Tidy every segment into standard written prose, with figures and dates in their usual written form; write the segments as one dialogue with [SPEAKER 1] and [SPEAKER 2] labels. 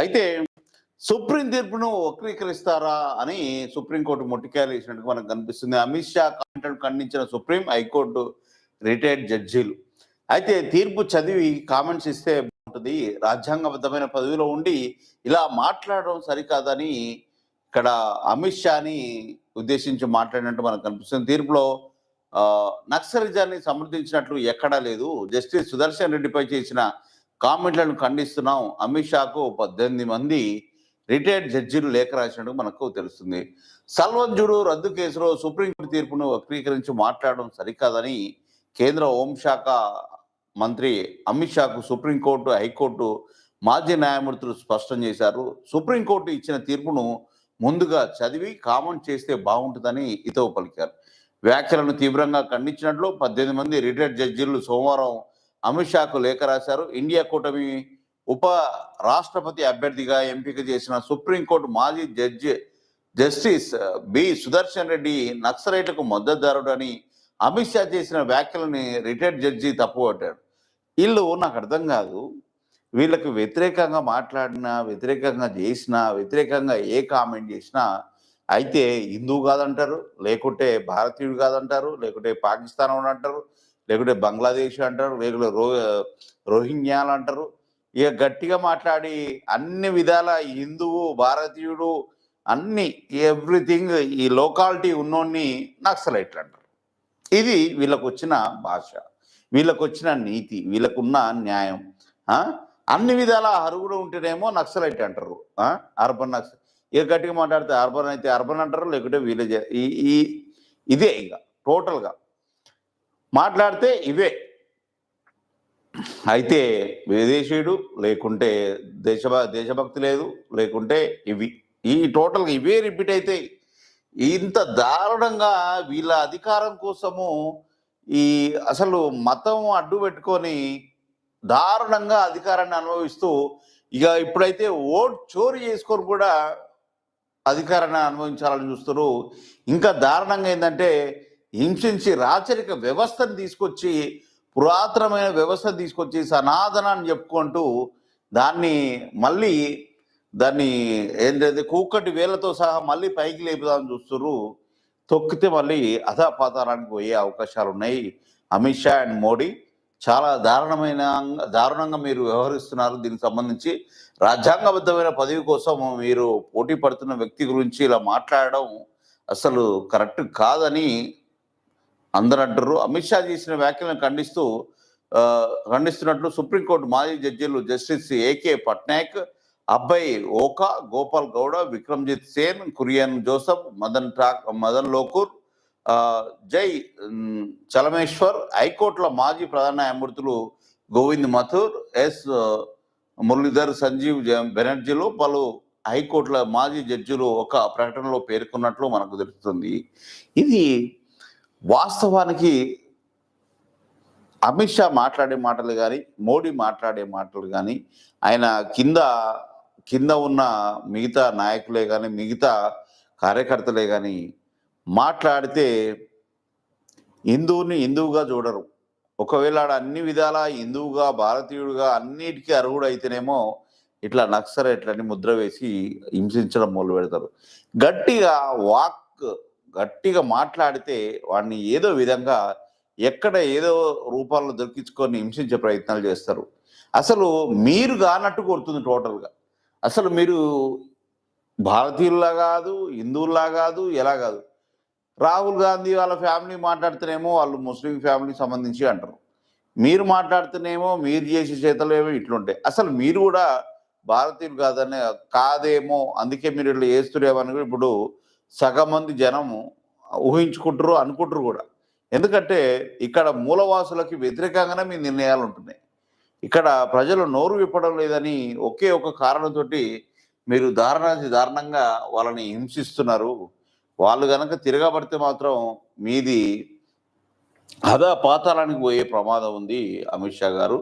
[SPEAKER 1] అయితే సుప్రీం తీర్పును వక్రీకరిస్తారా అని సుప్రీంకోర్టు మొట్టికాయలు వేసినట్టుగా మనకు కనిపిస్తుంది. అమిత్ షా కామెంట్లను ఖండించిన సుప్రీం, హైకోర్టు రిటైర్డ్ జడ్జీలు. అయితే తీర్పు చదివి కామెంట్స్ ఇస్తే బాగుంటుంది, రాజ్యాంగబద్ధమైన పదవిలో ఉండి ఇలా మాట్లాడడం సరికాదని ఇక్కడ అమిత్ షాని ఉద్దేశించి మాట్లాడినట్టు మనకు కనిపిస్తుంది. తీర్పులో నక్సలిజాన్ని సమర్థించినట్లు ఎక్కడా లేదు. జస్టిస్ సుదర్శన్ రెడ్డిపై చేసిన కామెంట్లను ఖండిస్తున్నాం. అమిత్ షాకు 18 మంది రిటైర్డ్ జడ్జీలు లేఖ రాసినట్టు మనకు తెలుస్తుంది. సల్వన్ రద్దు కేసులో సుప్రీంకోర్టు తీర్పును వక్రీకరించి మాట్లాడడం సరికాదని కేంద్ర హోంశాఖ మంత్రి అమిత్ షాకు సుప్రీంకోర్టు, హైకోర్టు మాజీ న్యాయమూర్తులు స్పష్టం చేశారు. సుప్రీంకోర్టు ఇచ్చిన తీర్పును ముందుగా చదివి కామెంట్ చేస్తే బాగుంటుందని హితవు పలికారు. వ్యాఖ్యలను తీవ్రంగా ఖండించినట్లు 18 మంది రిటైర్డ్ జడ్జీలు సోమవారం అమిత్ షాకు లేఖ రాశారు. ఇండియా కూటమి ఉప రాష్ట్రపతి అభ్యర్థిగా ఎంపిక చేసిన సుప్రీంకోర్టు మాజీ జస్టిస్ బి సుదర్శన్ రెడ్డి నక్సలైట్లకు మద్దతుదారుడు అని అమిత్ షా చేసిన వ్యాఖ్యలని రిటైర్డ్ జడ్జి తప్పుపట్టాడు. వీళ్ళు నాకు అర్థం కాదు, వీళ్ళకి వ్యతిరేకంగా మాట్లాడినా, వ్యతిరేకంగా చేసినా, వ్యతిరేకంగా ఏ కామెంట్ చేసినా అయితే హిందువు కాదంటారు, లేకుంటే భారతీయుడు కాదంటారు, లేకుంటే పాకిస్తాన్ అంటారు, లేకుంటే బంగ్లాదేశ్ అంటారు, లేకుంటే రోహింగ్యాలు అంటారు. ఇక గట్టిగా మాట్లాడి అన్ని విధాల హిందువు, భారతీయుడు అన్ని ఎవ్రీథింగ్ ఈ లోకాలిటీ ఉన్నోన్ని నక్సలైట్లు అంటారు. ఇది వీళ్ళకు వచ్చిన భాష, వీళ్ళకు వచ్చిన నీతి, వీళ్ళకున్న న్యాయం. అన్ని విధాల అరుగుడు ఉంటేనేమో నక్సలైట్ అంటారు, అర్బన్ నక్సల్. ఇక గట్టిగా మాట్లాడితే అర్బన్ అయితే అర్బన్ అంటారు, లేకుంటే విలేజ్. ఇదే ఇక టోటల్గా మాట్లాడితే ఇవే. అయితే విదేశీయుడు, లేకుంటే దేశభక్తి లేదు, లేకుంటే ఇవి, ఈ టోటల్గా ఇవే రిపీట్ అయితే ఇంత దారుణంగా వీళ్ళ అధికారం కోసము ఈ అసలు మతం అడ్డు పెట్టుకొని దారుణంగా అధికారాన్ని అనుభవిస్తూ ఇక ఇప్పుడైతే ఓట్ చోరీ చేసుకొని కూడా అధికారాన్ని అనుభవించాలని చూస్తారు. ఇంకా దారుణంగా ఏంటంటే హింసించి రాచరిక వ్యవస్థను తీసుకొచ్చి, పురాతనమైన వ్యవస్థను తీసుకొచ్చి సనాతనాన్ని చెప్పుకుంటూ దాన్ని ఏంటంటే కూకటి వేలతో సహా మళ్ళీ పైకి లేపుదామని చూస్తున్నారు. తొక్కితే మళ్ళీ అధాపాతాళానికి పోయే అవకాశాలు ఉన్నాయి. అమిత్ షా అండ్ మోడీ చాలా దారుణంగా మీరు వ్యవహరిస్తున్నారు. దీనికి సంబంధించి రాజ్యాంగబద్ధమైన పదవి కోసం మీరు పోటీ పడుతున్న వ్యక్తి గురించి ఇలా మాట్లాడడం అసలు కరెక్ట్ కాదని అందరూ అంటారు. అమిత్ షా చేసిన వ్యాఖ్యలను ఖండిస్తున్నట్లు సుప్రీంకోర్టు మాజీ జడ్జీలు జస్టిస్ ఏకే పట్నాయక్, అభయ్ ఓకా, గోపాల్ గౌడ, విక్రమ్జిత్ సేన్, కురియన్ జోసఫ్, మదన్ లోకూర్, జై చలమేశ్వర్, హైకోర్టుల మాజీ ప్రధాన న్యాయమూర్తులు గోవింద్ మథుర్, ఎస్ మురళీధర్, సంజీవ్ బెనర్జీలు, పలు హైకోర్టుల మాజీ జడ్జిలు ఒక ప్రకటనలో పేర్కొన్నట్లు మనకు తెలుస్తుంది. ఇది వాస్తవానికి అమిత్ షా మాట్లాడే మాటలు కానీ, మోడీ మాట్లాడే మాటలు కానీ, ఆయన కింద ఉన్న మిగతా నాయకులే కానీ, మిగతా కార్యకర్తలే కానీ మాట్లాడితే హిందువుగా చూడరు. ఒకవేళ అన్ని విధాలా హిందువుగా, భారతీయుడుగా అన్నిటికీ అర్హుడు అయితేనేమో ఇట్లా నక్సలైట్లని ముద్ర వేసి హింసించడం మొదలు పెడతారు. గట్టిగా మాట్లాడితే వాడిని ఏదో విధంగా ఏదో రూపాల్లో దొరికించుకొని హింసించే ప్రయత్నాలు చేస్తారు. అసలు మీరు కానట్టు కొడుతుంది టోటల్గా. అసలు మీరు భారతీయుల్లా కాదు, హిందువుల్లా కాదు, ఎలా కాదు. రాహుల్ గాంధీ వాళ్ళ ఫ్యామిలీ మాట్లాడితేనేమో వాళ్ళు ముస్లిం ఫ్యామిలీకి సంబంధించి అంటారు. మీరు మాట్లాడితేనేమో మీరు చేసే చేతలు ఏమో ఇట్లుంటాయి. అసలు మీరు కూడా భారతీయులు కాదేమో, అందుకే మీరు ఇట్లా చేస్తురేమని ఇప్పుడు సగం మంది జనము ఊహించుకుంటారు, అనుకుంటారు కూడా. ఎందుకంటే ఇక్కడ మూలవాసులకి వ్యతిరేకంగానే మీ నిర్ణయాలు ఉంటున్నాయి. ఇక్కడ ప్రజలు నోరు విప్పడం లేదని ఒకే ఒక కారణంతో మీరు దారుణంగా వాళ్ళని హింసిస్తున్నారు. వాళ్ళు కనుక తిరగబడితే మాత్రం మీది పాతాళానికి పోయే ప్రమాదం ఉంది. అమిత్ షా గారు,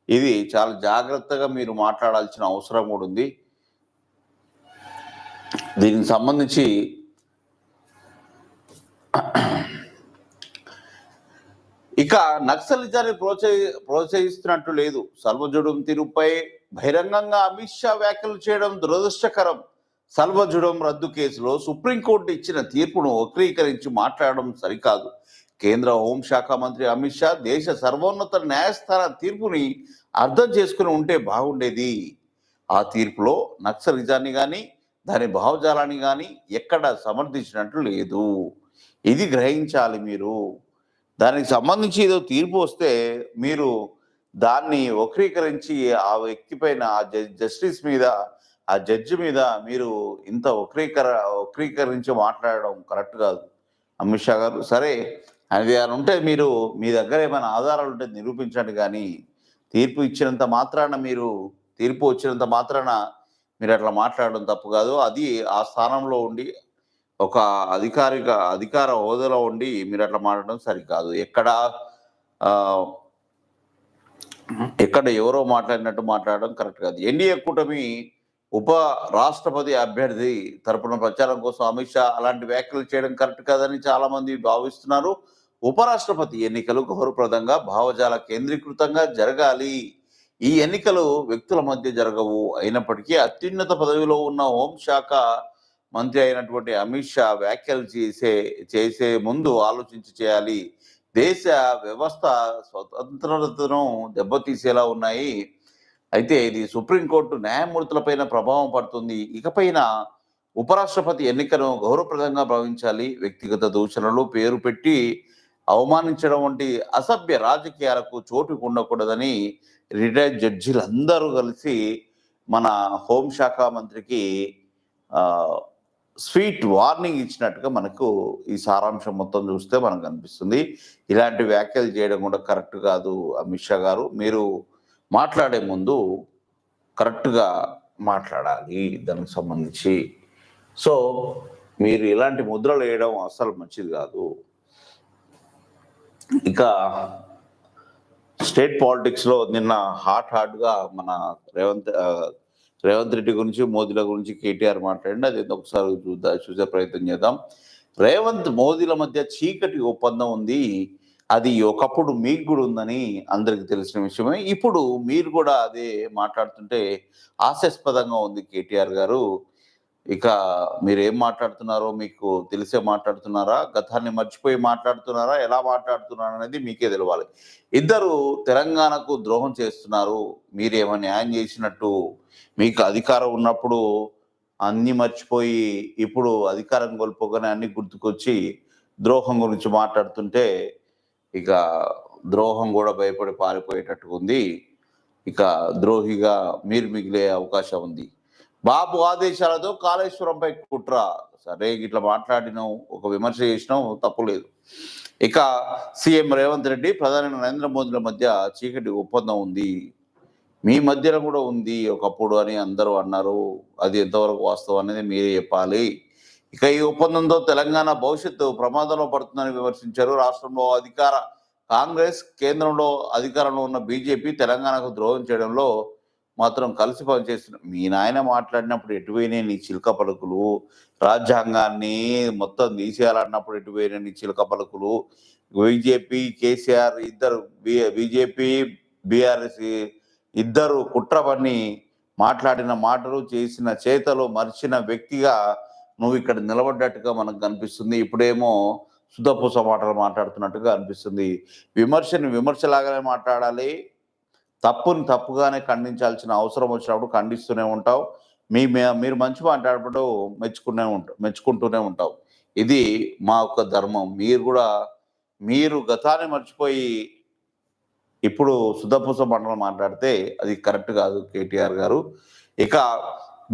[SPEAKER 1] ఇది చాలా జాగ్రత్తగా మీరు మాట్లాడాల్సిన అవసరం కూడా ఉంది. దీనికి సంబంధించి ఇక నక్సలిజాన్ని ప్రోత్సహిస్తున్నట్టు లేదు. సల్వజుడుం తీరుపై బహిరంగంగా అమిత్ షా వ్యాఖ్యలు చేయడం దురదృష్టకరం. సల్వజుడం రద్దు కేసులో సుప్రీంకోర్టు ఇచ్చిన తీర్పును వక్రీకరించి మాట్లాడడం సరికాదు. కేంద్ర హోంశాఖ మంత్రి అమిత్ షా దేశ సర్వోన్నత న్యాయస్థాన తీర్పుని అర్థం చేసుకుని ఉంటే బాగుండేది. ఆ తీర్పులో నక్సలిజాన్ని కానీ దాని భావజాలాన్ని కానీ ఎక్కడ సమర్థించినట్లు లేదు. ఇది గ్రహించాలి మీరు. దానికి సంబంధించి ఏదో తీర్పు వస్తే మీరు దాన్ని వక్రీకరించి ఆ వ్యక్తి పైన ఆ జస్టిస్ మీద ఆ జడ్జి మీద మీరు ఇంత వక్రీకరించి మాట్లాడడం కరెక్ట్ కాదు అమిత్ షా గారు. సరే అది అని ఉంటే మీరు మీ దగ్గర ఏమైనా ఆధారాలు ఉంటే నిరూపించండి, కానీ తీర్పు వచ్చినంత మాత్రాన మీరు అట్లా మాట్లాడడం తప్పు కాదు. అది ఆ స్థానంలో ఉండి ఒక అధికార హోదాలో ఉండి మీరు అట్లా మాట్లాడడం సరికాదు. ఎక్కడ ఎవరో మాట్లాడినట్టు మాట్లాడడం కరెక్ట్ కాదు. ఎన్డీఏ కూటమి ఉప రాష్ట్రపతి అభ్యర్థి తరపున ప్రచారం కోసం అమిత్ షా అలాంటి వ్యాఖ్యలు చేయడం కరెక్ట్ కాదని చాలా మంది భావిస్తున్నారు. ఉపరాష్ట్రపతి ఎన్నికలు గౌరవప్రదంగా భావజాల కేంద్రీకృతంగా జరగాలి. ఈ ఎన్నికలు వ్యక్తుల మధ్య జరగవు. అయినప్పటికీ అత్యున్నత పదవిలో ఉన్న హోంశాఖ మంత్రి అయినటువంటి అమిత్ షా వ్యాఖ్యలు చేసే ముందు ఆలోచించి చేయాలి. దేశ వ్యవస్థ స్వతంత్రతను దెబ్బతీసేలా ఉన్నాయి. అయితే ఇది సుప్రీంకోర్టు న్యాయమూర్తులపైన ప్రభావం పడుతుంది. ఇకపైన ఉపరాష్ట్రపతి ఎన్నికను గౌరవప్రదంగా భావించాలి. వ్యక్తిగత దూషణలు, పేరు పెట్టి అవమానించడం వంటి అసభ్య రాజకీయాలకు చోటు ఉండకూడదని రిటైర్డ్ జడ్జీలు అందరూ కలిసి మన హోంశాఖ మంత్రికి స్వీట్ వార్నింగ్ ఇచ్చినట్టుగా మనకు ఈ సారాంశం మొత్తం చూస్తే మనకు అనిపిస్తుంది. ఇలాంటి వ్యాఖ్యలు చేయడం కూడా కరెక్ట్ కాదు అమిత్ షా గారు. మీరు మాట్లాడే ముందు కరెక్ట్గా మాట్లాడాలి దానికి సంబంధించి. సో మీరు ఇలాంటి ముద్రలు వేయడం అసలు మంచిది కాదు. ఇక స్టేట్ పాలిటిక్స్లో నిన్న హార్డ్గా మన రేవంత్ రెడ్డి గురించి, మోదీల గురించి కేటీఆర్ మాట్లాడింది. అది ఒకసారి చూసే ప్రయత్నం చేద్దాం. రేవంత్ మోదీల మధ్య చీకటి ఒప్పందం ఉంది. అది ఒకప్పుడు మీకు కూడా ఉందని అందరికి తెలిసిన విషయమే. ఇప్పుడు మీరు కూడా అదే మాట్లాడుతుంటే హాస్యాస్పదంగా ఉంది కేటీఆర్ గారు. ఇక మీరు ఏం మాట్లాడుతున్నారో మీకు తెలిసే మాట్లాడుతున్నారా, గతాన్ని మర్చిపోయి మాట్లాడుతున్నారా, ఎలా మాట్లాడుతున్నారా అనేది మీకే తెలవాలి. ఇద్దరు తెలంగాణకు ద్రోహం చేస్తున్నారు. మీరేమో న్యాయం చేసినట్టు, మీకు అధికారం ఉన్నప్పుడు అన్ని మర్చిపోయి ఇప్పుడు అధికారం కోల్పోగానే అన్ని గుర్తుకొచ్చి ద్రోహం గురించి మాట్లాడుతుంటే ఇక ద్రోహం కూడా భయపడి పారిపోయేటట్టుగా ఉంది. ఇక ద్రోహిగా మీరు మిగిలే అవకాశం ఉంది. బాబు ఆదేశాలతో కాళేశ్వరంపై కుట్ర. సరే ఇట్లా మాట్లాడినాం, ఒక విమర్శ చేసినాం, తప్పులేదు. ఇక సీఎం రేవంత్ రెడ్డి, ప్రధాని నరేంద్ర మోదీల మధ్య చీకటి ఒప్పందం ఉంది. మీ మధ్యలో కూడా ఉంది ఒకప్పుడు అని అందరూ అన్నారు. అది ఎంతవరకు వాస్తవం అనేది మీరే చెప్పాలి. ఇక ఈ ఒప్పందంతో తెలంగాణ భవిష్యత్తు ప్రమాదంలో పడుతుందని విమర్శించారు. రాష్ట్రంలో కాంగ్రెస్, కేంద్రంలో అధికారంలో ఉన్న బీజేపీ తెలంగాణకు ద్రోహం చేయడంలో మాత్రం కలిసి పనిచేస్తున్నారు. మీ నాయన మాట్లాడినప్పుడు ఎటువైనా నీ చిలుక పలుకులు, రాజ్యాంగాన్ని మొత్తం తీసేయాలన్నప్పుడు ఎటువైనా నీ చిలుక పలుకులు, బీజేపీ కేసీఆర్ ఇద్దరు, బీజేపీ బీఆర్ఎస్ ఇద్దరు కుట్ర పని మాట్లాడిన మాటలు, చేసిన చేతలు మర్చిన వ్యక్తిగా నువ్వు ఇక్కడ నిలబడ్డట్టుగా మనకు కనిపిస్తుంది. ఇప్పుడేమో శుద్ధపూస మాటలు మాట్లాడుతున్నట్టుగా అనిపిస్తుంది. విమర్శని విమర్శలాగానే మాట్లాడాలి, తప్పుని తప్పుగానే ఖండించాల్సిన అవసరం వచ్చినప్పుడు ఖండిస్తూనే ఉంటావు. మీరు మంచి మాట్లాడప్పుడు మెచ్చుకుంటూనే ఉంటావు. ఇది మా యొక్క ధర్మం. మీరు గతాన్ని మర్చిపోయి ఇప్పుడు శుద్ధపూస మాటలు మాట్లాడితే అది కరెక్ట్ కాదు కేటీఆర్ గారు. ఇక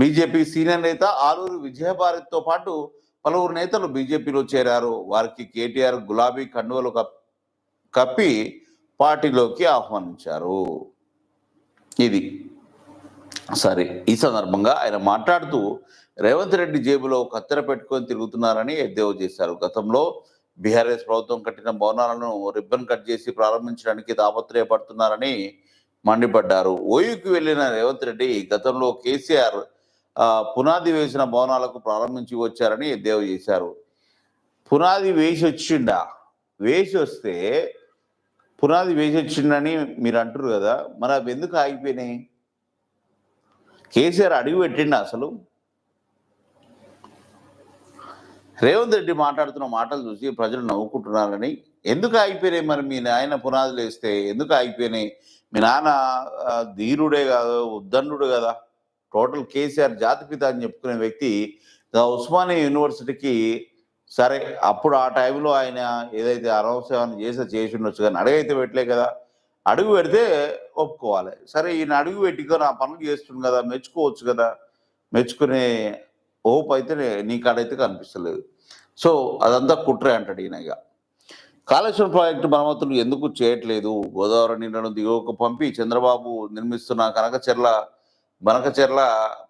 [SPEAKER 1] బీజేపీ సీనియర్ నేత ఆలూరి విజయభారతితో పాటు పలువురు నేతలు బీజేపీలో చేరారు. వారికి కేటీఆర్ గులాబీ కండువలు కప్పి పార్టీలోకి ఆహ్వానించారు. ఇది సరే. ఈ సందర్భంగా ఆయన మాట్లాడుతూ రేవంత్ రెడ్డి జేబులో కత్తెర పెట్టుకొని తిరుగుతున్నారని ఎద్దేవా చేశారు. గతంలో బీఆర్ఎస్ ప్రభుత్వం కట్టిన భవనాలను రిబ్బన్ కట్ చేసి ప్రారంభించడానికి తాపత్రయపడుతున్నారని మండిపడ్డారు. ఓయూకి వెళ్లిన రేవంత్ రెడ్డి గతంలో కేసీఆర్ పునాది వేసిన భవనాలకు ప్రారంభించి వచ్చారని ఎద్దేవా చేశారు. పునాది వేసి వచ్చిండా? వేసి వస్తే పునాది వేసి వచ్చిండని మీరు అంటారు కదా, మరి అవి ఎందుకు ఆగిపోయినాయి? కేసీఆర్ అడుగు పెట్టిండు అసలు? రేవంత్ రెడ్డి మాట్లాడుతున్న మాటలు చూసి ప్రజలు నవ్వుకుంటున్నారని. ఎందుకు ఆగిపోయినాయి మరి? మీ నాయన పునాదులు వేస్తే ఎందుకు ఆగిపోయినాయి? మీ నాన్న ధీరుడే కాదు, ఉద్దండుడు కదా. టోటల్ కేసీఆర్ జాతిపిత అని చెప్పుకునే వ్యక్తి ఉస్మానియా యూనివర్సిటీకి సరే అప్పుడు ఆ టైంలో ఆయన ఏదైతే అనవసరం చేసి ఉండొచ్చు, కానీ అడుగైతే పెట్టలే కదా. అడుగు పెడితే ఒప్పుకోవాలి. సరే ఈయన అడుగు పెట్టుకొని ఆ పనులు చేస్తుంది కదా, మెచ్చుకోవచ్చు కదా. మెచ్చుకునే హోప్ అయితే నీ కాడైతే కనిపిస్తలేదు. సో అదంతా కుట్రే అంటాడు ఈయన. ఇక కాళేశ్వరం ప్రాజెక్టు మరమ్మతులు ఎందుకు చేయట్లేదు? గోదావరి నీళ్లను దిగువకు పంపి చంద్రబాబు నిర్మిస్తున్న బనకచెర్ల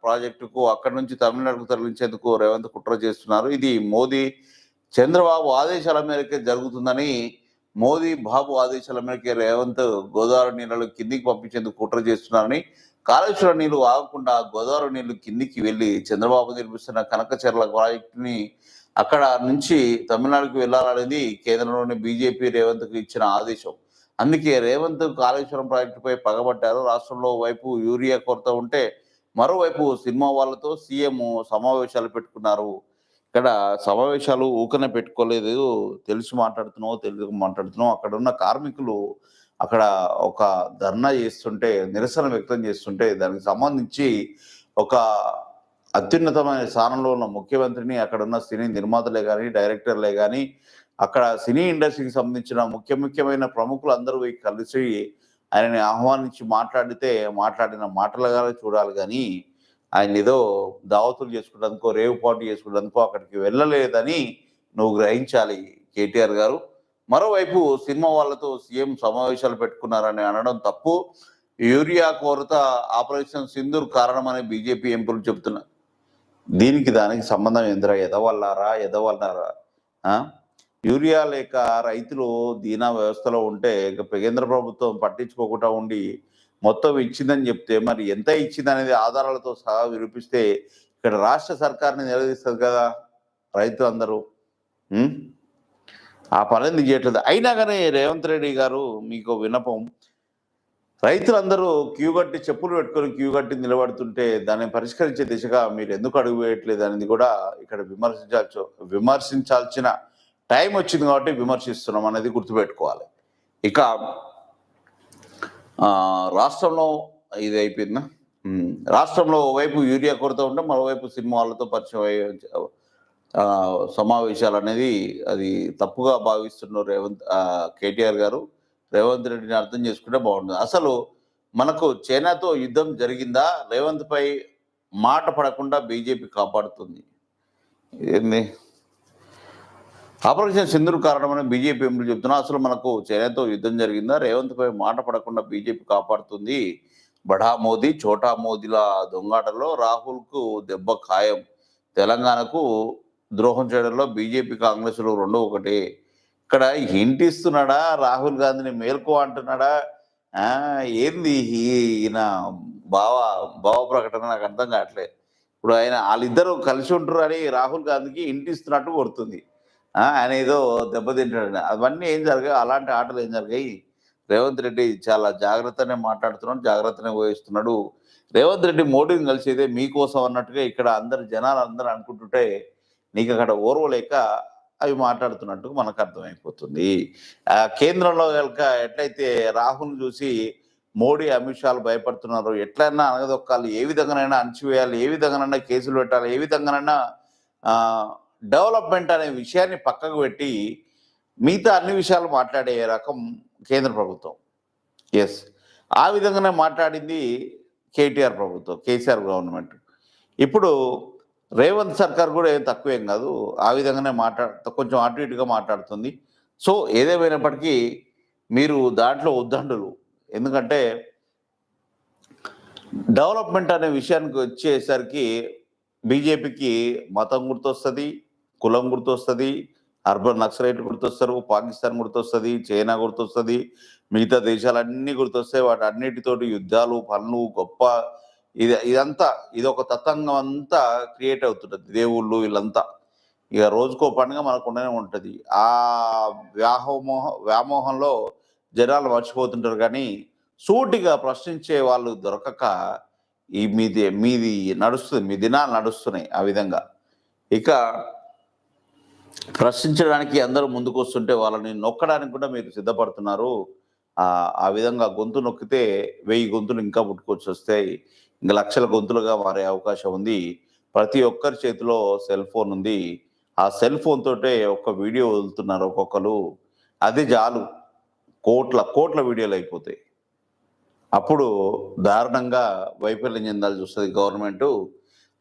[SPEAKER 1] ప్రాజెక్టుకు అక్కడి నుంచి తమిళనాడుకు తరలించేందుకు రేవంత్ కుట్ర చేస్తున్నారు. ఇది మోదీ చంద్రబాబు ఆదేశాల మేరకే జరుగుతుందని, మోదీ బాబు ఆదేశాల మేరకే రేవంత్ గోదావరి నీళ్లను కిందికి పంపించేందుకు కుట్ర చేస్తున్నారని, కాళేశ్వరం నీళ్లు ఆగకుండా గోదావరి నీళ్లు కిందికి వెళ్ళి చంద్రబాబు నిర్మిస్తున్న కనకచెర్ల ప్రాజెక్టుని అక్కడ నుంచి తమిళనాడుకు వెళ్లాలనేది కేంద్రంలోని బీజేపీ రేవంత్కు ఇచ్చిన ఆదేశం. అందుకే రేవంత్ కాళేశ్వరం ప్రాజెక్టుపై పగబట్టారు. రాష్ట్రంలో వైపు యూరియా కొరత ఉంటే మరోవైపు సినిమా వాళ్ళతో సీఎం సమావేశాలు పెట్టుకున్నారు. ఇక్కడ సమావేశాలు ఊకనే పెట్టుకోలేదు. తెలిసి మాట్లాడుతున్నావు, తెలుగు మాట్లాడుతున్నావు. అక్కడ ఉన్న కార్మికులు అక్కడ ఒక ధర్నా చేస్తుంటే, నిరసన వ్యక్తం చేస్తుంటే, దానికి సంబంధించి ఒక అత్యున్నతమైన స్థానంలో ఉన్న ముఖ్యమంత్రిని, అక్కడ ఉన్న సినీ నిర్మాతలే కానీ, డైరెక్టర్లే కానీ, అక్కడ సినీ ఇండస్ట్రీకి సంబంధించిన ముఖ్యమైన ప్రముఖులు అందరూ కలిసి ఆయనని ఆహ్వానించి మాట్లాడిన మాటలుగానే చూడాలి. కానీ ఆయన ఏదో దావతులు చేసుకుంటానికో, రేవు పాటు చేసుకుంటానికో అక్కడికి వెళ్ళలేదని నువ్వు గ్రహించాలి కేటీఆర్ గారు. మరోవైపు సినిమా వాళ్ళతో సీఎం సమావేశాలు పెట్టుకున్నారని అనడం తప్పు. యూరియా కొరత ఆపరేషన్ సింధూర్ కారణమని బీజేపీ ఎంపీలు చెబుతున్నారు. దానికి సంబంధం ఏందిరా? ఎదవల్లారా? యూరియా లేక రైతులు దీనా వ్యవస్థలో ఉంటే కేంద్ర ప్రభుత్వం పట్టించుకోకుండా ఉండి మొత్తం ఇచ్చిందని చెప్తే, మరి ఎంత ఇచ్చిందనేది ఆధారాలతో సహా వినిపిస్తే ఇక్కడ రాష్ట్ర సర్కార్ని నిలదీస్తుంది కదా రైతులు అందరూ. ఆ పని ఎందుకు చేయట్లేదు? అయినా కానీ రేవంత్ రెడ్డి గారు, మీకు విన్నపం, రైతులందరూ చెప్పులు పెట్టుకొని క్యూ కట్టి నిలబడుతుంటే దాన్ని పరిష్కరించే దిశగా మీరు ఎందుకు అడుగు వేయట్లేదు అనేది కూడా ఇక్కడ విమర్శించాల్సిన టైం వచ్చింది కాబట్టి విమర్శిస్తున్నాం అనేది గుర్తుపెట్టుకోవాలి. ఇక రాష్ట్రంలో ఇది అయిపోయిందా? రాష్ట్రంలో ఓవైపు యూరియా కొరత ఉంటే మరోవైపు సినిమా వాళ్ళతో పరిచయం సమావేశాలు అనేది అది తప్పుగా భావిస్తున్నారు కేటీఆర్ గారు. రేవంత్ రెడ్డిని అర్థం చేసుకుంటే బాగుంటుంది. అసలు మనకు చైనాతో యుద్ధం జరిగిందా? రేవంత్ పై మాట పడకుండా బీజేపీ కాపాడుతుంది. ఏంది ఆపరేషన్ సింధూర్ కారణమని బీజేపీ ఎంపీలు చెప్తున్నా. అసలు మనకు చైనాతో యుద్ధం జరిగిందా? రేవంత్ పై మాట పడకుండా బీజేపీ కాపాడుతుంది. బడా మోదీ చోటా మోదీల దొంగాటలో రాహుల్కు దెబ్బ ఖాయం. తెలంగాణకు ద్రోహం చేయడంలో బీజేపీ కాంగ్రెస్లు రెండు ఒకటి. ఇక్కడ హింట్ ఇస్తున్నాడా? రాహుల్ గాంధీని మేల్కో అంటున్నాడా? ఏంది ఈయన భావ ప్రకటన? నాకు అర్థం కావట్లేదు. ఇప్పుడు వాళ్ళిద్దరూ కలిసి ఉంటారు అని రాహుల్ గాంధీకి హింట్ ఇస్తున్నట్టు కొడుతుంది. ఆయన ఏదో దెబ్బతింటాడు. అవన్నీ ఏం జరిగాయి? అలాంటి ఆటలు ఏం జరిగాయి? రేవంత్ రెడ్డి చాలా జాగ్రత్తనే మాట్లాడుతున్నాడు, జాగ్రత్తనే వహిస్తున్నాడు. రేవంత్ రెడ్డి మోడీని కలిసేదే మీకోసం అన్నట్టుగా ఇక్కడ జనాలు అందరూ అనుకుంటుంటే నీకు అక్కడ ఓర్వలేక అవి మాట్లాడుతున్నట్టు మనకు అర్థమైపోతుంది. కేంద్రంలో కనుక ఎట్లయితే రాహుల్ చూసి మోడీ అమిత్ షాలు భయపడుతున్నారు, ఎట్లయినా అనగదొక్కాలి, ఏ విధంగానైనా అణచివేయాలి, ఏ విధంగానైనా కేసులు పెట్టాలి, ఏ విధంగానైనా డెవలప్మెంట్ అనే విషయాన్ని పక్కకు పెట్టి మిగతా అన్ని విషయాలు మాట్లాడే రకం కేంద్ర ప్రభుత్వం. ఎస్, ఆ విధంగానే మాట్లాడింది కేటీఆర్ ప్రభుత్వం, కేసీఆర్ గవర్నమెంట్. ఇప్పుడు రేవంత్ సర్కార్ కూడా ఏం తక్కువేం కాదు, ఆ విధంగానే కొంచెం అటు ఇటుగా మాట్లాడుతుంది. సో ఏదేమైనప్పటికీ మీరు దాంట్లో ఉద్దండులు. ఎందుకంటే డెవలప్మెంట్ అనే విషయానికి వచ్చేసరికి బీజేపీకి మతం గుర్తొస్తుంది, కులం గుర్తొస్తుంది, అర్బన్ నక్సలైట్లు గుర్తొస్తారు, పాకిస్తాన్ గుర్తొస్తుంది, చైనా గుర్తొస్తుంది, మిగతా దేశాలన్నీ గుర్తొస్తాయి. వాటి అన్నిటితోటి యుద్ధాలు, పనులు, గొప్ప ఇదంతా ఇదొక తతంగం అంతా క్రియేట్ అవుతుంటుంది. దేవుళ్ళు వీళ్ళంతా ఇక రోజుకో పండుగ మనకు ఉండనే ఉంటుంది. ఆ వ్యామోహంలో జనాలు మర్చిపోతుంటారు. కానీ సూటిగా ప్రశ్నించే వాళ్ళు దొరకక మీది నడుస్తుంది, మీ దినాలు నడుస్తున్నాయి ఆ విధంగా. ఇక ప్రశ్నించడానికి అందరూ ముందుకొస్తుంటే వాళ్ళని నొక్కడానికి కూడా మీరు సిద్ధపడుతున్నారు. ఆ విధంగా గొంతు నొక్కితే 1000 గొంతులు ఇంకా పుట్టుకొచ్చొస్తాయి. ఇంక లక్షల గొంతులుగా మారే అవకాశం ఉంది. ప్రతి ఒక్కరి చేతిలో సెల్ ఫోన్ ఉంది. ఆ సెల్ ఫోన్ తోటే ఒక్క వీడియో వదులుతున్నారు ఒక్కొక్కళ్ళు. అది చాలు కోట్ల వీడియోలయిపోతాయి. అప్పుడు దారుణంగా వైఫల్యం చెందాల్సి వస్తది గవర్నమెంటు.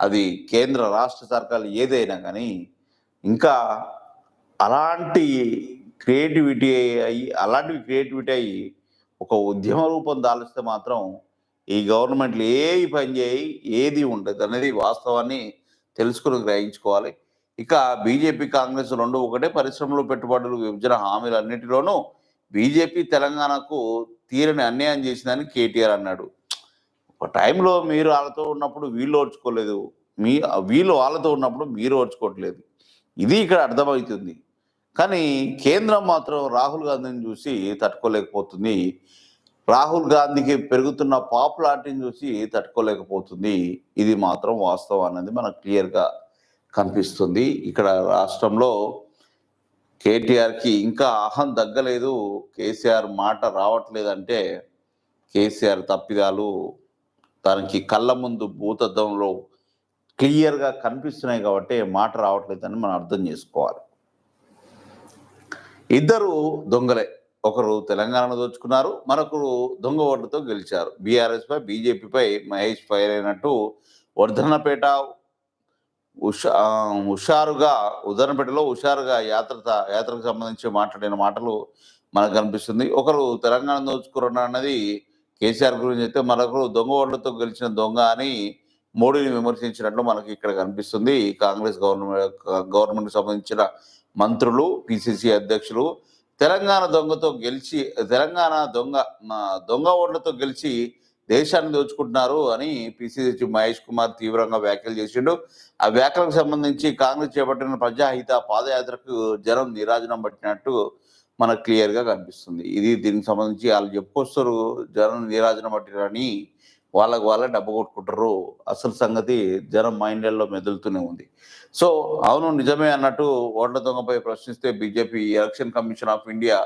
[SPEAKER 1] అది కేంద్ర, రాష్ట్ర సర్కార్లు ఏదైనా గానీ, ఇంకా అలాంటి అలాంటివి క్రియేటివిటీ అయ్యి, ఒక ఉద్యమ రూపం దాలిస్తే మాత్రం, ఈ గవర్నమెంట్‌లు ఏవి పని చేయయి, ఏది ఉండదనేది వాస్తవాన్ని తెలుసుకొని గ్రహించుకోవాలి. ఇక బీజేపీ, కాంగ్రెస్ 2 ఒకటే. పరిశ్రమలు, పెట్టుబడులు, విభజన హామీలన్నిటిలోనూ బీజేపీ తెలంగాణకు తీరని అన్యాయం చేసిందని కేటీఆర్ అన్నాడు. ఒక టైంలో మీరు వాళ్ళతో ఉన్నప్పుడు వీళ్ళు ఓర్చుకోలేదు. వీళ్ళు వాళ్ళతో ఉన్నప్పుడు మీరు ఓర్చుకోవట్లేదు. ఇది ఇక్కడ అర్థమవుతుంది. కానీ కేంద్రం మాత్రం రాహుల్ గాంధీని చూసి తట్టుకోలేకపోతుంది. రాహుల్ గాంధీకి పెరుగుతున్న పాపులారిటీని చూసి తట్టుకోలేకపోతుంది. ఇది మాత్రం వాస్తవం అన్నది మనకు క్లియర్‌గా కనిపిస్తుంది. ఇక్కడ రాష్ట్రంలో కేటీఆర్‌కి ఇంకా అహం తగ్గలేదు. కేసీఆర్ మాట రావట్లేదంటే కేసీఆర్ తప్పిదాలు తనకి కళ్ళ ముందు భూతద్దంలో క్లియర్‌గా కనిపిస్తున్నాయి కాబట్టి మాట రావట్లేదని మనం అర్థం చేసుకోవాలి. ఇద్దరు దొంగలే. ఒకరు తెలంగాణను దోచుకున్నారు, మరొకరు దొంగ ఓట్లతో గెలిచారు. బీఆర్ఎస్‌పై, బీజేపీపై మహేష్ ఫైర్ అయినట్టు వర్ధన్నపేట ఉదరపేటలో హుషారుగా యాత్రకు సంబంధించి మాట్లాడిన మాటలు మనకు కనిపిస్తుంది. ఒకరు తెలంగాణ దోచుకున్నారన్నది కేసీఆర్ గురించి అయితే, మరొకరు దొంగ ఓట్లతో గెలిచిన దొంగ అని మోడీని విమర్శించినట్లు మనకి ఇక్కడ కనిపిస్తుంది. కాంగ్రెస్ గవర్నమెంట్‌కి సంబంధించిన మంత్రులు, పిసిసి అధ్యక్షులు తెలంగాణ దొంగ ఓట్లతో గెలిచి దేశాన్ని దోచుకుంటున్నారు అని పిసిసి మహేష్ కుమార్ తీవ్రంగా వ్యాఖ్యలు చేసిండు. ఆ వ్యాఖ్యలకు సంబంధించి కాంగ్రెస్ చేపట్టిన ప్రజాహిత పాదయాత్రకు జనం నీరాజనం పట్టినట్టు మనకు క్లియర్‌గా కనిపిస్తుంది. దీనికి సంబంధించి వాళ్ళు చెప్పుకొస్తారు, జనం నీరాజనం పట్టిరని. వాళ్ళే డబ్బు కొట్టుకుంటారు. అసలు సంగతి జనం మైండ్‌లలో మెదులుతూనే ఉంది. సో అవును, నిజమే అన్నట్టు ఓట్ల దొంగపై ప్రశ్నిస్తే BJP election commission of India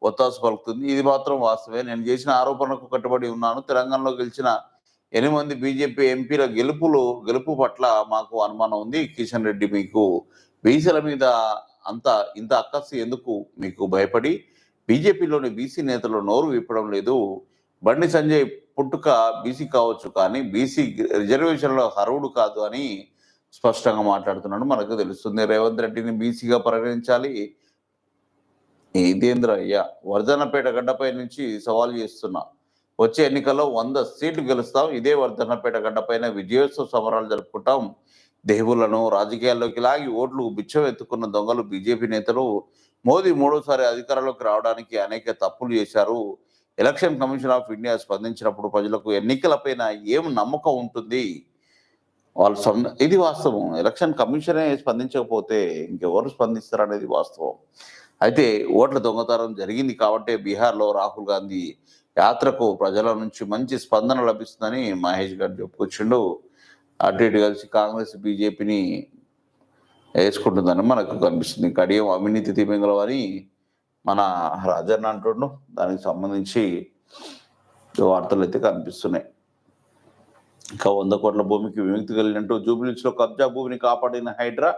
[SPEAKER 1] ఒత్తాసు పలుకుతుంది. ఇది మాత్రం వాస్తవమే. నేను చేసిన ఆరోపణలకు కట్టుబడి ఉన్నాను. తెలంగాణలో గెలిచిన 8 మంది బీజేపీ ఎంపీల గెలుపు పట్ల మాకు అనుమానం ఉంది. కిషన్ రెడ్డి, మీకు బీసీల మీద ఇంత అక్కసు ఎందుకు? మీకు భయపడి బీజేపీలోని బీసీ నేతలు నోరు విప్పడం లేదు. బండి సంజయ్ పుట్టుక బీసీ కావచ్చు, కానీ బీసీ రిజర్వేషన్లో అర్హుడు కాదు అని స్పష్టంగా మాట్లాడుతున్నాడు. మనకు తెలుస్తుంది. రేవంత్ రెడ్డిని బీసీగా పరిగణించాలి. ఇదేంద్ర అయ్యా, వర్ధన్నపేట గడ్డపై నుంచి సవాల్ చేస్తున్నా. వచ్చే ఎన్నికల్లో 100 సీట్లు గెలుస్తాం. ఇదే వర్ధన్నపేట గడ్డపైన విజయోత్సవ సమరాలు జరుపుకుంటాం. దేవుళ్లను రాజకీయాల్లోకి లాగి ఓట్లు బిచ్చం ఎత్తుకున్న దొంగలు బీజేపీ నేతలు. మోదీ 3వ సారి అధికారంలోకి రావడానికి అనేక తప్పులు చేశారు. ఎలక్షన్ కమిషన్ ఆఫ్ ఇండియా స్పందించినప్పుడు ప్రజలకు ఎన్నికలపైన ఏం నమ్మకం ఉంటుంది? ఇది వాస్తవం. ఎలక్షన్ కమిషనే స్పందించకపోతే ఇంకెవరు స్పందిస్తారు అనేది వాస్తవం. అయితే ఓట్ల దొంగతనం జరిగింది కాబట్టే బీహార్లో రాహుల్ గాంధీ యాత్రకు ప్రజల నుంచి మంచి స్పందన లభిస్తుందని మహేష్ గారు చెప్పుకొచ్చిండు. అటు ఇటు కలిసి కాంగ్రెస్ బీజేపీని వేసుకుంటుందని మనకు కనిపిస్తుంది. కడియం అవినీతి తిమింగలం అని మన రాజన్న అంటుండు. దానికి సంబంధించి వార్తలు అయితే కనిపిస్తున్నాయి. ఇంకా 100 కోట్ల భూమికి విముక్తి కలిగినట్టు జూబ్లీహిల్స్‌లో కబ్జా భూమిని కాపాడిన హైడ్రా.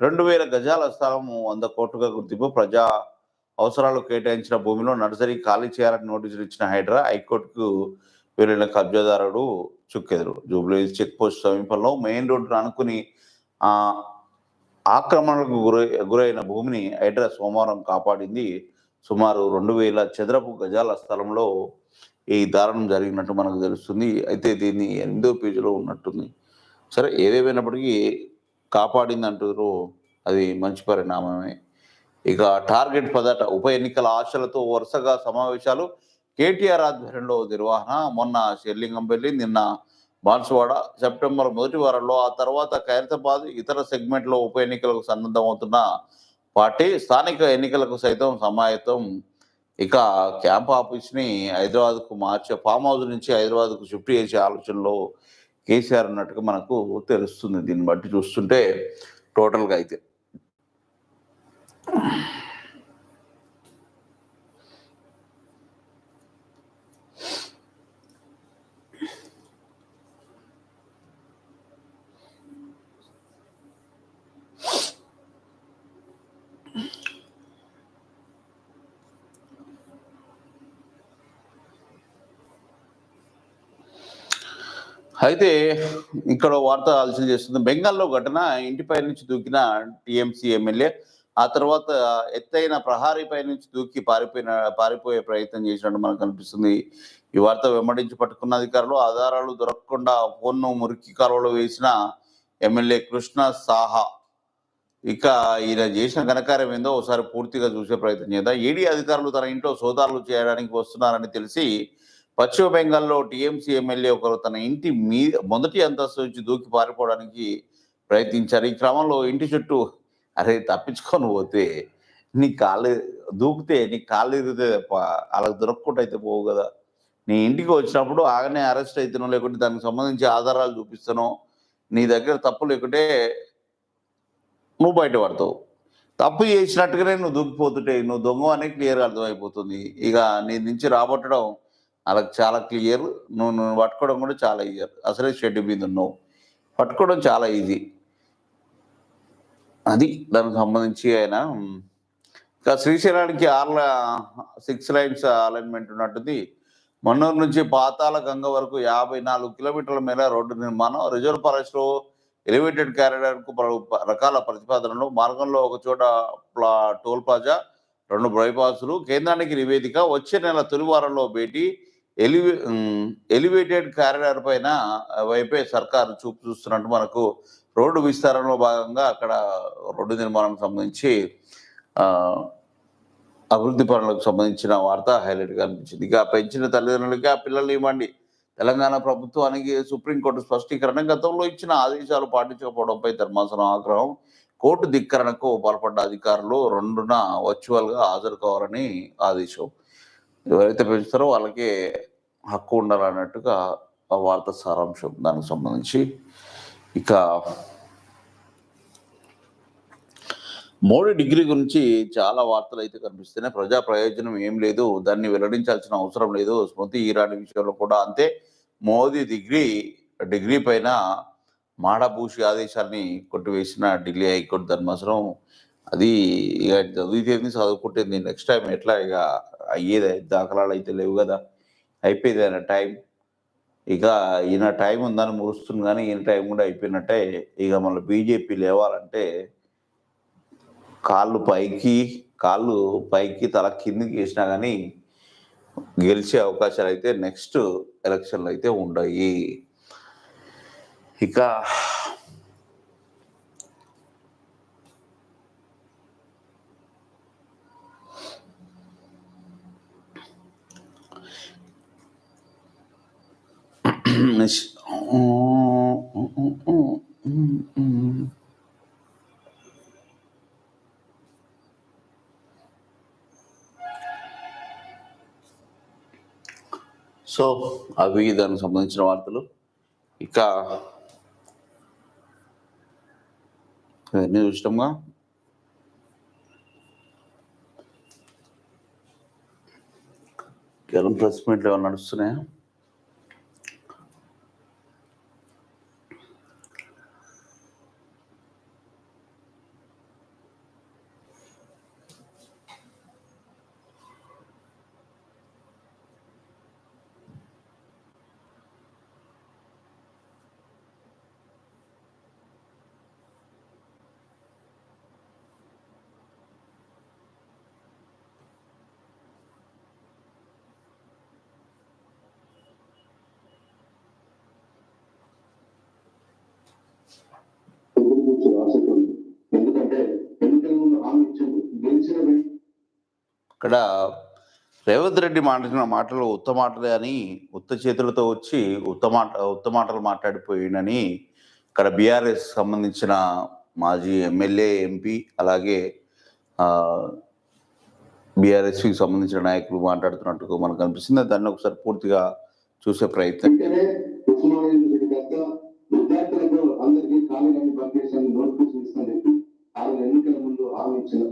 [SPEAKER 1] 2000 గజాల స్థలం 100 కోట్లుగా గుర్తింపు. ప్రజా అవసరాలకు కేటాయించిన భూమిలో నర్సరీ ఖాళీ చేయాలని నోటీసులు ఇచ్చిన హైడ్రా. హైకోర్టుకు వెళ్లిన కబ్జాదారుడు చుక్కెదురు. జూబ్లీహిల్స్ చెక్ పోస్ట్ సమీపంలో మెయిన్ రోడ్డును ఆనుకుని ఆక్రమణలకు గురైన భూమిని హైడ్రా సోమవారం కాపాడింది. సుమారు 2000 చదరపు గజాల స్థలంలో ఈ దారుణం జరిగినట్టు మనకు తెలుస్తుంది. అయితే దీన్ని 8వ పేజీలో ఉన్నట్టుంది. సరే, ఏదేమైనప్పటికీ కాపాడింది అంటారు, అది మంచి పరిణామమే. ఇక టార్గెట్ పదట. ఉప ఎన్నికల ఆశలతో వరుసగా సమావేశాలు. కేటీఆర్ ఆధ్వర్యంలో నిర్వహణ. మొన్న షెర్లింగంపల్లి, నిన్న బాన్సువాడ. సెప్టెంబర్ 1వ వారంలో, ఆ తర్వాత ఖైరతాబాద్, ఇతర సెగ్మెంట్లో ఉప ఎన్నికలకు సన్నద్ధమవుతున్న పార్టీ స్థానిక ఎన్నికలకు సైతం సమాయత్తం. ఇక క్యాంప్ ఆఫీస్ని హైదరాబాద్కు ఫామ్ హౌస్ నుంచి హైదరాబాద్కు షిఫ్ట్ చేసే ఆలోచనలో కేసీఆర్ ఉన్నట్టుగా మనకు తెలుస్తుంది దీన్ని బట్టి చూస్తుంటే టోటల్గా అయితే. అయితే ఇక్కడ వార్త ఆలోచన చేస్తుంది. బెంగాల్లో ఘటన, ఇంటిపై నుంచి దూకిన టీఎంసీ ఎమ్మెల్యే, ఆ తర్వాత ఎత్తైన ప్రహారీపై నుంచి దూకి పారిపోయే ప్రయత్నం చేసినట్టు మనకు కనిపిస్తుంది. ఈ వార్త వెంబడించి పట్టుకున్న అధికారులు ఆధారాలు దొరకకుండా ఫోన్ను మురికి కాలువలో వేసిన ఎమ్మెల్యే కృష్ణ సాహా. ఇక ఈయన చేసిన ఘనకార్యం ఏందో ఒకసారి పూర్తిగా చూసే ప్రయత్నం చేద్దాం. ఈడీ అధికారులు తన ఇంట్లో సోదాలు చేయడానికి వస్తున్నారని తెలిసి పశ్చిమ బెంగాల్లో టీఎంసీ ఎమ్మెల్యే ఒకరు తన ఇంటి మొదటి అంతస్తు నుంచి దూకి పారిపోవడానికి ప్రయత్నించారు. ఈ క్రమంలో ఇంటి చుట్టూ అరే తప్పించుకొని పోతే నీ కాళ్ళు దూకితే నీ కాళ్ళు ఇరిగితే తప్ప అలా దొరకకుండా అయితే పోవు కదా. నీ ఇంటికి వచ్చినప్పుడు ఆగనే అరెస్ట్ అవుతానో, లేకుంటే దానికి సంబంధించి ఆధారాలు చూపిస్తానో, నీ దగ్గర తప్పు లేకుంటే నువ్వు బయటపడతావు. తప్పు చేసినట్టుగానే నువ్వు దూకిపోతుంటే నువ్వు దొంగ అనేది క్లియర్గా అర్థమైపోతుంది. ఇక నీ నుంచి రాబట్టడం వాళ్ళకి చాలా క్లియర్. నువ్వు పట్టుకోవడం కూడా చాలా ఈజీ. అసలే షెడ్ మీద ఉన్నావు, పట్టుకోవడం చాలా ఈజీ. అది దానికి సంబంధించి ఆయన ఇంకా శ్రీశైలానికి 6 లైన్స్ అలైన్మెంట్ ఉన్నట్టుంది. మన్నూరు నుంచి పాతాల గంగ వరకు 54 కిలోమీటర్ల మేర రోడ్డు నిర్మాణం. రిజర్వ్ ఫారెస్ట్లో ఎలివేటెడ్ కారిడార్కు రకాల ప్రతిపాదనలు. మార్గంలో ఒక చోట టోల్ ప్లాజా, 2 బైపాసులు. కేంద్రానికి నివేదిక. వచ్చే నెల తొలి వారంలో భేటీ. ఎలివేటెడ్ కారిడార్ పైన వైపే సర్కారు చూపు చూస్తున్నట్టు మనకు రోడ్డు విస్తరణలో భాగంగా అక్కడ రోడ్డు నిర్మాణానికి సంబంధించి అభివృద్ధి పనులకు సంబంధించిన వార్త హైలైట్గా అనిపించింది. ఇక పెంచిన తల్లిదండ్రులకి ఆ పిల్లల్ని ఇవ్వండి. తెలంగాణ ప్రభుత్వానికి సుప్రీంకోర్టు స్పష్టీకరణ. గతంలో ఇచ్చిన ఆదేశాలు పాటించకపోవడంపై ధర్మాసనం ఆగ్రహం. కోర్టు ధిక్కరణకు పాల్పడ్డ అధికారులు 2న వర్చువల్గా హాజరు కావాలని ఆదేశం. ఎవరైతే పెంచుతారో వాళ్ళకి హక్కు ఉండాలన్నట్టుగా ఆ వార్త సారాంశం దానికి సంబంధించి. ఇక మోడీ డిగ్రీ గురించి చాలా వార్తలు అయితే కనిపిస్తున్నాయి. ప్రజా ప్రయోజనం ఏం లేదు, దాన్ని వెల్లడించాల్సిన అవసరం లేదు. స్మృతి ఇరానీ విషయంలో కూడా అంతే. మోదీ డిగ్రీ పైన మాడభూషి ఆదేశాన్ని కొట్టివేసిన ఢిల్లీ హైకోర్టు ధర్మాసనం. అది ఇక చదివితేంది చదువుకుంటుంది. నెక్స్ట్ టైం ఎట్లా ఇక అయ్యేది దాఖలాలు అయితే లేవు కదా, అయిపోయింది ఆయన టైం. ఇక ఈయన టైం ఉందని మురుస్తుంది, కానీ ఈయన టైం కూడా అయిపోయినట్టే. ఇక మళ్ళీ బీజేపీ లేవాలంటే కాళ్ళు పైకి తల కిందికి వేసినా కానీ గెలిచే అవకాశాలు అయితే నెక్స్ట్ ఎలక్షన్లు అయితే ఉన్నాయి. ఇక సో అవి దానికి సంబంధించిన వార్తలు. ఇక ఇవన్నీ చూసినాంగా. కేవలం ప్రెస్ మీట్లు ఏమైనా నడుస్తున్నాయా? ఇక్కడ రేవంత్ రెడ్డి మాటలు ఉత్త మాటలే అని, ఉత్త చేతులతో వచ్చి ఉత్త మాటలు మాట్లాడిపోయిందని ఇక్కడ బీఆర్ఎస్ సంబంధించిన మాజీ ఎమ్మెల్యే, ఎంపీ, అలాగే బీఆర్ఎస్కి సంబంధించిన నాయకులు మాట్లాడుతున్నట్టుగా మనకు అనిపిస్తుంది. దాన్ని ఒకసారి పూర్తిగా చూసే ప్రయత్నం.
[SPEAKER 2] కానీ బంద్ చేసిన నోటిఫికేషన్ ఇస్తాను చెప్పి ఆయన ఎన్నికల ముందు హామీ ఇచ్చిన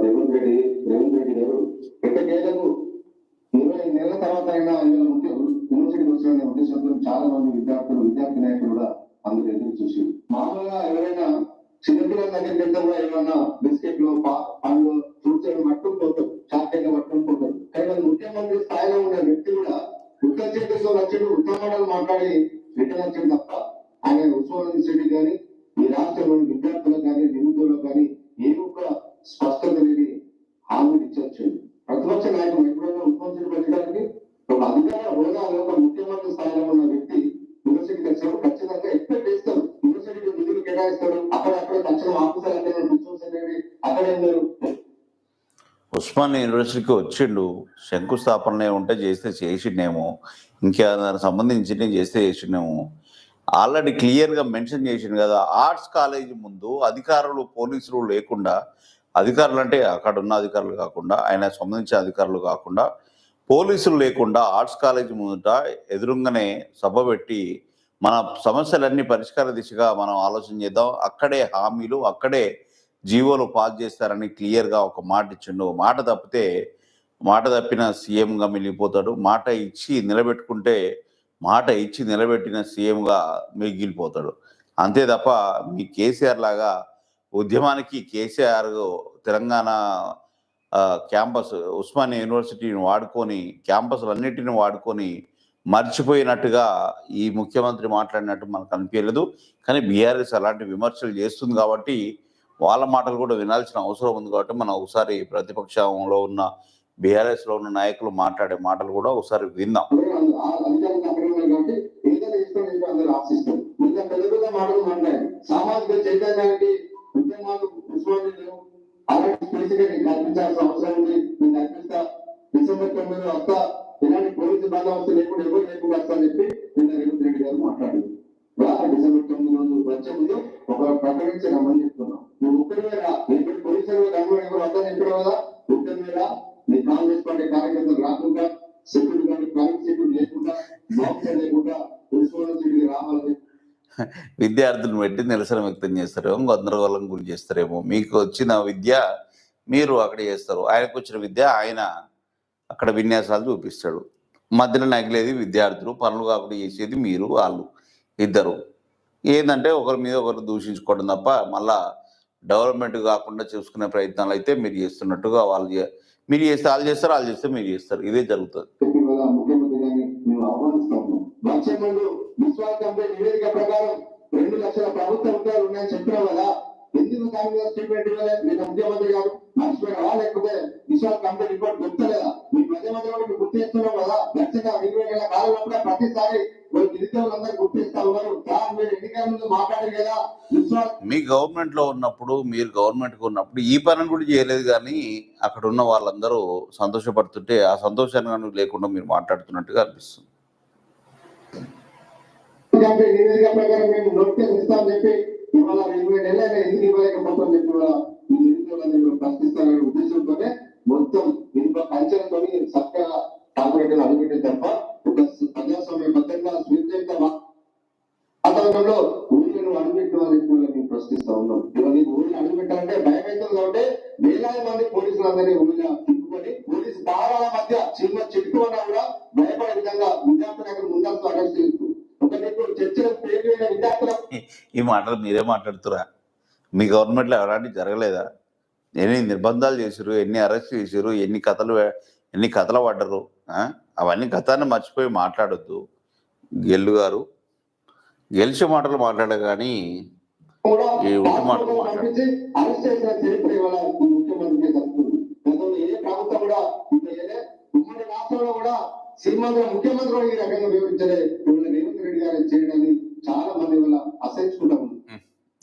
[SPEAKER 2] రేవంత్ రెడ్డి గారు ఎట్టకేలకు 20 నెలల తర్వాత అయినా యూనివర్సిటీకి వచ్చిన ఉద్దేశంతో చాలా మంది విద్యార్థి నాయకులు కూడా అందరూ ఎదురు చూసి మామూలుగా ఎవరైనా చిన్నపిల్లల దగ్గరికి వెళ్తే కూడా ఏమన్నా బిస్కెట్లు పండ్లు ఫ్రూట్స్ పట్టుకుని పోతారు, చాక్లెట్లు పట్టుకుని పోతారు. కానీ వాళ్ళు ముఖ్యమంత్రి స్థాయిలో ఉన్న వ్యక్తి కూడా ఉత్తర చేతులతో వచ్చాడు, ఉత్తమాటలు మాట్లాడి రిటర్న్ వచ్చాడు తప్ప ఆయన ఉస్మాన్ రెడ్డి కానీ ఈ రాష్ట్రంలోని విద్యార్థులకు కానీ నిరుద్యోగులకు కానీ ఏ ఒక్క స్పష్టత లేని హామీలు ఇచ్చొచ్చాడు. ప్రతిపక్ష నాయకులు ఎప్పుడైనా ఉస్మాన్ పెట్టడానికి ఒక అధికార హోదాలో ఒక ముఖ్యమంత్రి స్థాయిలో ఉన్న వ్యక్తి యూనివర్సిటీకి వచ్చినప్పుడు ఖచ్చితంగా ఎక్స్పెక్ట్ చేస్తారు. యూనివర్సిటీకి నిధులు కేటాయిస్తారు, అక్కడక్కడ తక్షణం ఆఫీసర్ అక్కడే ఉన్నారు.
[SPEAKER 1] ఉస్మాన్ యూనివర్సిటీకి వచ్చిండు, శంకుస్థాపన ఉంటే చేసిండేమో, ఇంకా దానికి సంబంధించి చేస్తే చేసిండేమో. ఆల్రెడీ క్లియర్గా మెన్షన్ చేసిండు కదా, ఆర్ట్స్ కాలేజీ ముందు అధికారులు పోలీసులు లేకుండా, అధికారులు అంటే అక్కడ ఉన్న అధికారులు కాకుండా, ఆయన సంబంధించిన అధికారులు కాకుండా పోలీసులు లేకుండా ఆర్ట్స్ కాలేజీ ముందుట ఎదురుగానే సభ పెట్టి మన సమస్యలన్నీ పరిష్కార దిశగా మనం ఆలోచన చేద్దాం, అక్కడే హామీలు అక్కడే జీవోలు పాస్ చేస్తారని క్లియర్గా ఒక మాట ఇచ్చిండు. మాట తప్పిన సీఎంగా మిగిలిపోతాడు, మాట ఇచ్చి నిలబెట్టిన సీఎంగా మిగిలిపోతాడు. అంతే తప్ప మీ కేసీఆర్ లాగా ఉద్యమానికి కేసీఆర్ తెలంగాణ క్యాంపస్ ఉస్మానియా యూనివర్సిటీని వాడుకొని క్యాంపస్లన్నిటిని వాడుకొని మర్చిపోయినట్టుగా ఈ ముఖ్యమంత్రి మాట్లాడినట్టు మనకు అనిపించలేదు. కానీ బీఆర్ఎస్ అలాంటి విమర్శలు చేస్తుంది కాబట్టి వాళ్ళ మాటలు కూడా వినాల్సిన అవసరం ఉంది. కాబట్టి మనం ఒకసారి ప్రతిపక్షంలో ఉన్న బీఆర్ఎస్ లో ఉన్న నాయకులు మాట్లాడే మాటలు కూడా ఒకసారి విందాం.
[SPEAKER 2] సామాజిక చైతన్యానికి డిసెంబర్ 9 వస్తా, ఇలాంటి పోలీసు బందోబస్తు లేకుండా ఎవరు లేకుండా వస్తా అని చెప్పి నిన్న రేవంత్ రెడ్డి గారు మాట్లాడారు. డిసెంబర్ 9 రోజు వచ్చే ముందు ఒక ప్రకటించి రమ్మని చెప్తున్నాం. నువ్వు ఒక్కడే రా, ఇప్పుడు పోలీసులు ఎవరు వద్దని చెప్పారు కదా, ఒక్కడే రా. నీ కాంగ్రెస్ పార్టీ కార్యకర్తలు రాకుండా, సెక్యూరిటీ కానీ ప్రైవేట్ సెక్యూరిటీ లేకుండా, బాక్స్ లేకుండా ఉస్మానియా రావాలి.
[SPEAKER 1] విద్యార్థులను పెట్టి నిరసన వ్యక్తం చేస్తారేమో, గందరగోళం గురి చేస్తారేమో. మీకు వచ్చిన విద్య మీరు అక్కడ చేస్తారు, ఆయనకు వచ్చిన విద్య ఆయన అక్కడ విన్యాసాలు చూపిస్తాడు. మధ్యలో నగిలేది విద్యార్థులు, పనులు కాకుండా చేసేది మీరు, వాళ్ళు ఇద్దరు. ఏంటంటే ఒకరి మీద ఒకరు దూషించుకోవడం తప్ప మళ్ళా డెవలప్మెంట్ కాకుండా చూసుకునే ప్రయత్నాలు అయితే మీరు చేస్తున్నట్టుగా మీరు చేస్తే వాళ్ళు చేస్తారు, వాళ్ళు చేస్తే మీరు చేస్తారు. ఇదే జరుగుతుంది.
[SPEAKER 2] నివేదిక ప్రకారం 2 లక్షల ప్రభుత్వ ఉద్యోగాలు ఉన్నాయని చెప్పిన కదా, ఎందుకు కాంగ్రెస్ స్టేట్మెంట్ ఇవ్వలేదు? మీరు ముఖ్యమంత్రి గారు మర్చిపోయారా? లేకపోతే విశాఖ కంపెనీ రిపోర్ట్ గుర్తలేదా? మీ ప్రజామంత్రి గుర్తు చేస్తున్నాం కదా, గట్టిగా 20 ఏళ్ల కాలంలో కూడా ప్రతిసారి నిరుద్యోగులందరూ గుర్తిస్తా ఉన్నారు. మీరు ఎన్నికల ముందు మాట్లాడారు కదా,
[SPEAKER 1] మీ గవర్నమెంట్ లో ఉన్నప్పుడు, మీరు గవర్నమెంట్ కు ఉన్నప్పుడు ఈ పని కూడా చేయలేదు. కానీ అక్కడ ఉన్న వాళ్ళందరూ సంతోషపడుతుంటే ఆ సంతోషాన్ని లేకుండా మీరు మాట్లాడుతున్నట్టుగా అనిపిస్తుంది.
[SPEAKER 2] నివేదిక ప్రకారం మేము నోటిఫికేషన్ ఇస్తామని చెప్పి ఇవాళ 20 నెలలు ఎందుకు ఇవ్వలేకపోతాం చెప్పి నిరుద్యోగులందరూ ప్రశ్నిస్తారనే ఉద్దేశంతోనే మొత్తం ఇంట్లో కల్చర్తో చక్కగా కార్పొరేటర్ అడుగుపెట్టే తప్ప ఒక ప్రజాస్వామ్యబద్ధంగా స్వేచ్ఛ వాతావరణంలో ఊళ్ళను అడుగుపెట్టాలని మేము ప్రశ్నిస్తా ఉన్నాం. ఇవాళ ఊళ్ళో అడుగుపెట్టాలంటే భయం అవుతుంది కాబట్టి వేలాది మంది పోలీసులందరినీ ఊళ్ళో తిప్పుకొని పోలీసు దారాల మధ్య చిన్న చెట్టు అన్నా కూడా భయపడే విధంగా విద్యార్థులు అక్కడ ముందస్తు అరెస్ట్ చేస్తూ
[SPEAKER 1] ఈ మాటలు మీరే మాట్లాడుతురా? మీ గవర్నమెంట్ లో ఎవరాంటి జరగలేదా? ఎన్ని నిర్బంధాలు చేసారు, ఎన్ని అరెస్ట్ చేసారు, ఎన్ని కథలు పడ్డరు? అవన్నీ గతాన్ని మర్చిపోయి మాట్లాడొద్దు. గెల్లు గారు గెలిచే మాటలు మాట్లాడే కానీ
[SPEAKER 2] ముఖ్యమంత్రి ఈ రకంగా వివరించలే రేవంత్ రెడ్డి గారు చేయడాన్ని చాలా మంది వల్ల అసహించుకుంటా ఉన్నారు.